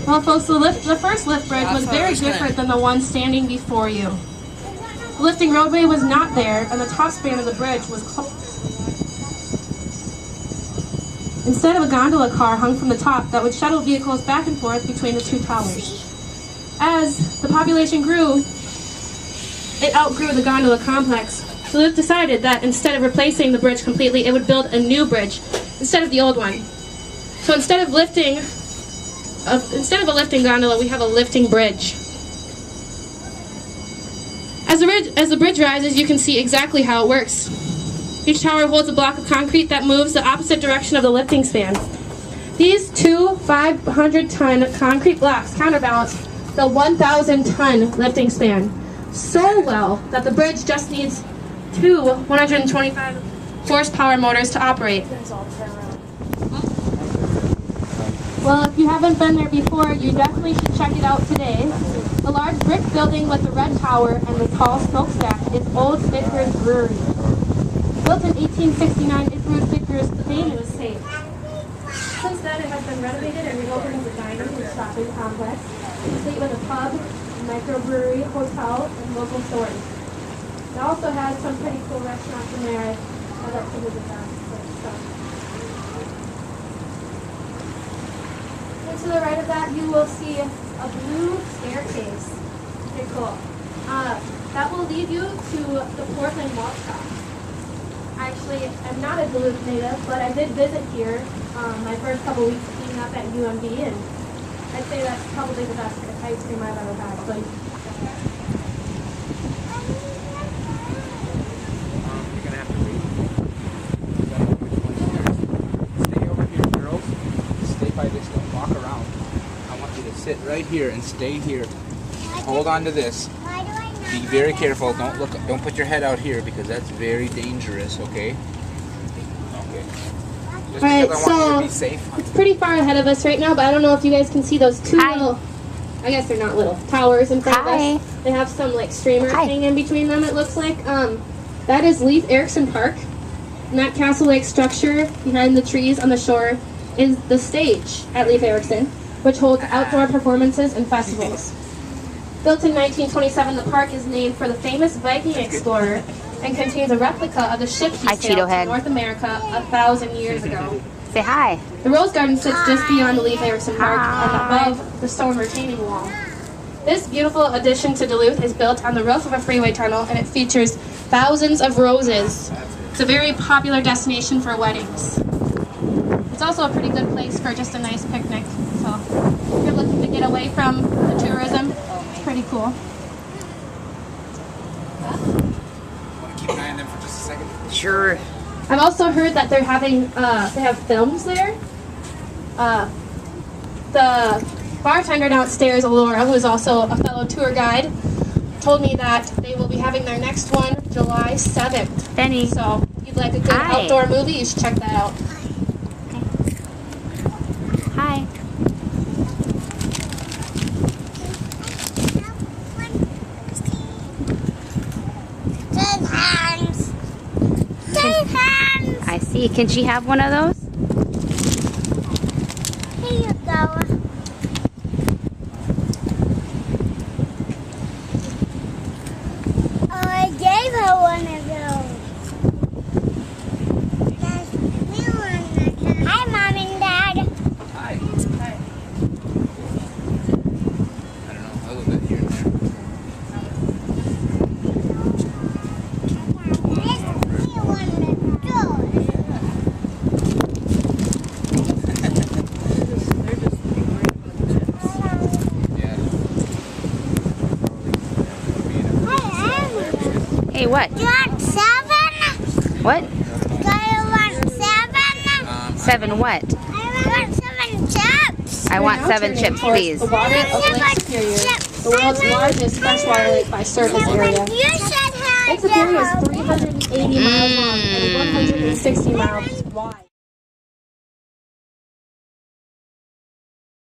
Well, folks, the first lift bridge was very different than the one standing before you. The lifting roadway was not there, and the top span of the bridge was closed. Instead of a gondola car hung from the top that would shuttle vehicles back and forth between the two towers. As the population grew, it outgrew the gondola complex. Duluth decided that instead of replacing the bridge completely, it would build a new bridge instead of the old one. So instead of a lifting gondola, we have a lifting bridge. As the bridge rises, you can see exactly how it works. Each tower holds a block of concrete that moves the opposite direction of the lifting span. These two 500-ton concrete blocks counterbalance the 1,000-ton lifting span so well that the bridge just needs two 125 horsepower motors to operate. Well, if you haven't been there before, you definitely should check it out today. The large brick building with the red tower and the tall smokestack is Old Bickford's Brewery. Built in 1869, it brewed Bickford's famous safe. Since then, it has been renovated and reopened as a dining and shopping complex, complete with a pub, microbrewery, hotel, and local stores. It also has some pretty cool restaurants in there. I'd like to visit them. And to the right of that, you will see a blue staircase. Pretty cool. That will lead you to the Portland Walk-Shop. Actually, I'm not a Duluth native, but I did visit here my first couple weeks cleaning up at UMD, and I'd say that's probably the best ice cream I've ever had. So, you're gonna have to wait. Stay over here, girls. Stay by this. Don't walk around. I want you to sit right here and stay here. Hold on to this. Be very careful. Don't look. Don't put your head out here because that's very dangerous. Okay. Okay. Just all right, because I want you to be safe. It's pretty far ahead of us right now, but I don't know if you guys can see those two little, I guess they're not little, towers in front of us. They have some like streamers hanging in between them, it looks like. That is Leif Erikson Park. And that castle-like structure behind the trees on the shore is the stage at Leif Erikson, which holds outdoor performances and festivals. Built in 1927, the park is named for the famous Viking explorer and contains a replica of the ship he sailed to North America 1,000 years ago. Say hi. The Rose Garden sits just beyond the Leif Erikson Park and above the stone retaining wall. This beautiful addition to Duluth is built on the roof of a freeway tunnel, and it features thousands of roses. It's a very popular destination for weddings. It's also a pretty good place for just a nice picnic. So if you're looking to get away from the tourism, it's pretty cool. Want to keep an eye on them for just a second? Sure. I've also heard that they're having, they have films there. The bartender downstairs, Alora, who is also a fellow tour guide, told me that they will be having their next one July 7th. Benny. So if you'd like a good outdoor movie, you should check that out. Hi. I see. Can she have one of those? Here you go. Oh, I gave her one of those. That's me one of those. Hi, Mom and Dad. Hi. Hi. I don't know. A little bit here and there. Hey, what? You want 7? What? Do you want 7? 7 what? I want 7 chips. I want 7 chips, please. The water of Lake Superior, the world's largest freshwater lake by surface area. You should have Lake Superior is 380 miles long and 160 miles wide.